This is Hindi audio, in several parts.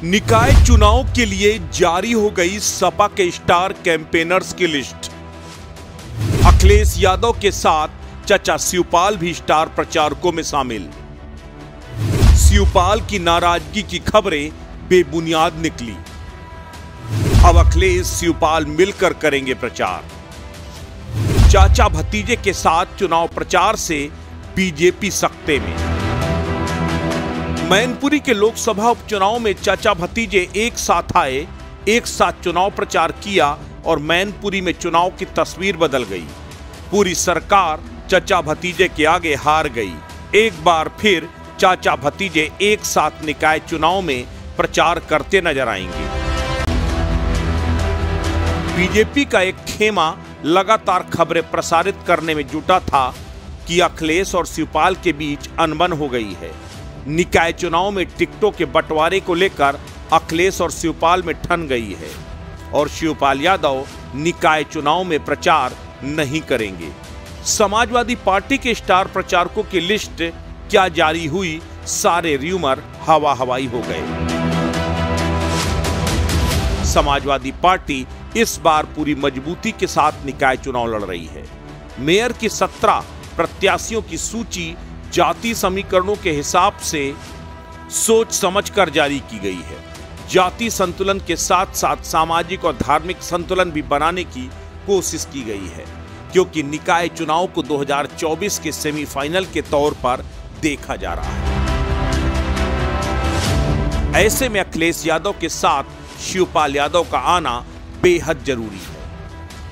निकाय चुनाव के लिए जारी हो गई सपा के स्टार कैंपेनर्स की लिस्ट। अखिलेश यादव के साथ चाचा शिवपाल भी स्टार प्रचारकों में शामिल। शिवपाल की नाराजगी की खबरें बेबुनियाद निकली। अब अखिलेश शिवपाल मिलकर करेंगे प्रचार। चाचा भतीजे के साथ चुनाव प्रचार से बीजेपी सख्ते में। मैनपुरी के लोकसभा उपचुनाव में चाचा भतीजे एक साथ आए, एक साथ चुनाव प्रचार किया और मैनपुरी में चुनाव की तस्वीर बदल गई। पूरी सरकार चाचा भतीजे के आगे हार गई। एक बार फिर चाचा भतीजे एक साथ निकाय चुनाव में प्रचार करते नजर आएंगे। बीजेपी का एक खेमा लगातार खबरें प्रसारित करने में जुटा था कि अखिलेश और शिवपाल के बीच अनबन हो गई है। निकाय चुनाव में टिकटों के बंटवारे को लेकर अखिलेश और शिवपाल में ठन गई है और शिवपाल यादव निकाय चुनाव में प्रचार नहीं करेंगे। समाजवादी पार्टी के स्टार प्रचारकों की लिस्ट क्या जारी हुई, सारे र्यूमर हवा हवाई हो गए। समाजवादी पार्टी इस बार पूरी मजबूती के साथ निकाय चुनाव लड़ रही है। मेयर की 17 प्रत्याशियों की सूची जाति समीकरणों के हिसाब से सोच समझकर जारी की गई है। जाति संतुलन के साथ साथ सामाजिक और धार्मिक संतुलन भी बनाने की कोशिश की गई है, क्योंकि निकाय चुनाव को 2024 के सेमीफाइनल के तौर पर देखा जा रहा है। ऐसे में अखिलेश यादव के साथ शिवपाल यादव का आना बेहद जरूरी है।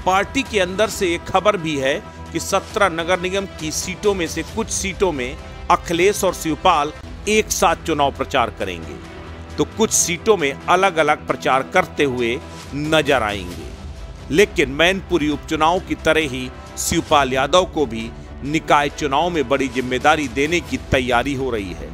पार्टी के अंदर से एक खबर भी है कि 17 नगर निगम की सीटों में से कुछ सीटों में अखिलेश और शिवपाल एक साथ चुनाव प्रचार करेंगे, तो कुछ सीटों में अलग अलग प्रचार करते हुए नजर आएंगे। लेकिन मैनपुरी उपचुनाव की तरह ही शिवपाल यादव को भी निकाय चुनाव में बड़ी जिम्मेदारी देने की तैयारी हो रही है।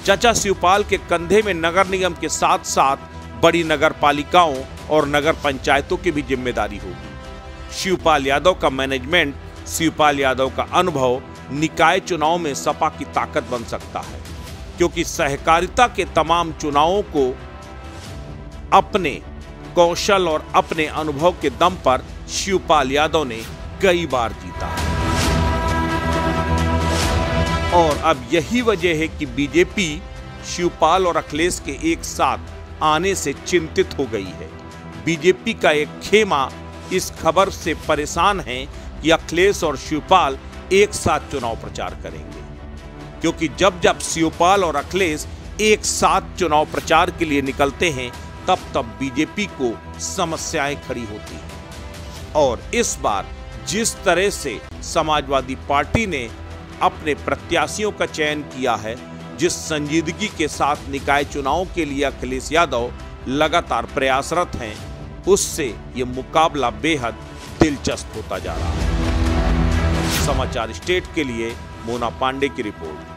चाचा शिवपाल के कंधे में नगर निगम के साथ साथ बड़ी नगर पालिकाओं और नगर पंचायतों की भी जिम्मेदारी होगी। शिवपाल यादव का मैनेजमेंट, शिवपाल यादव का अनुभव निकाय चुनाव में सपा की ताकत बन सकता है, क्योंकि सहकारिता के तमाम चुनावों को अपने कौशल और अपने अनुभव के दम पर शिवपाल यादव ने कई बार जीता है। और अब यही वजह है कि बीजेपी शिवपाल और अखिलेश के एक साथ आने से चिंतित हो गई है। बीजेपी का एक खेमा इस खबर से परेशान है कि अखिलेश और शिवपाल एक साथ चुनाव प्रचार करेंगे, क्योंकि जब जब शिवपाल और अखिलेश एक साथ चुनाव प्रचार के लिए निकलते हैं तब तब बीजेपी को समस्याएं खड़ी होती हैं। और इस बार जिस तरह से समाजवादी पार्टी ने अपने प्रत्याशियों का चयन किया है, जिस संजीदगी के साथ निकाय चुनाव के लिए अखिलेश यादव लगातार प्रयासरत हैं, उससे ये मुकाबला बेहद दिलचस्प होता जा रहा है। समाचार स्टेट के लिए मोना पांडे की रिपोर्ट।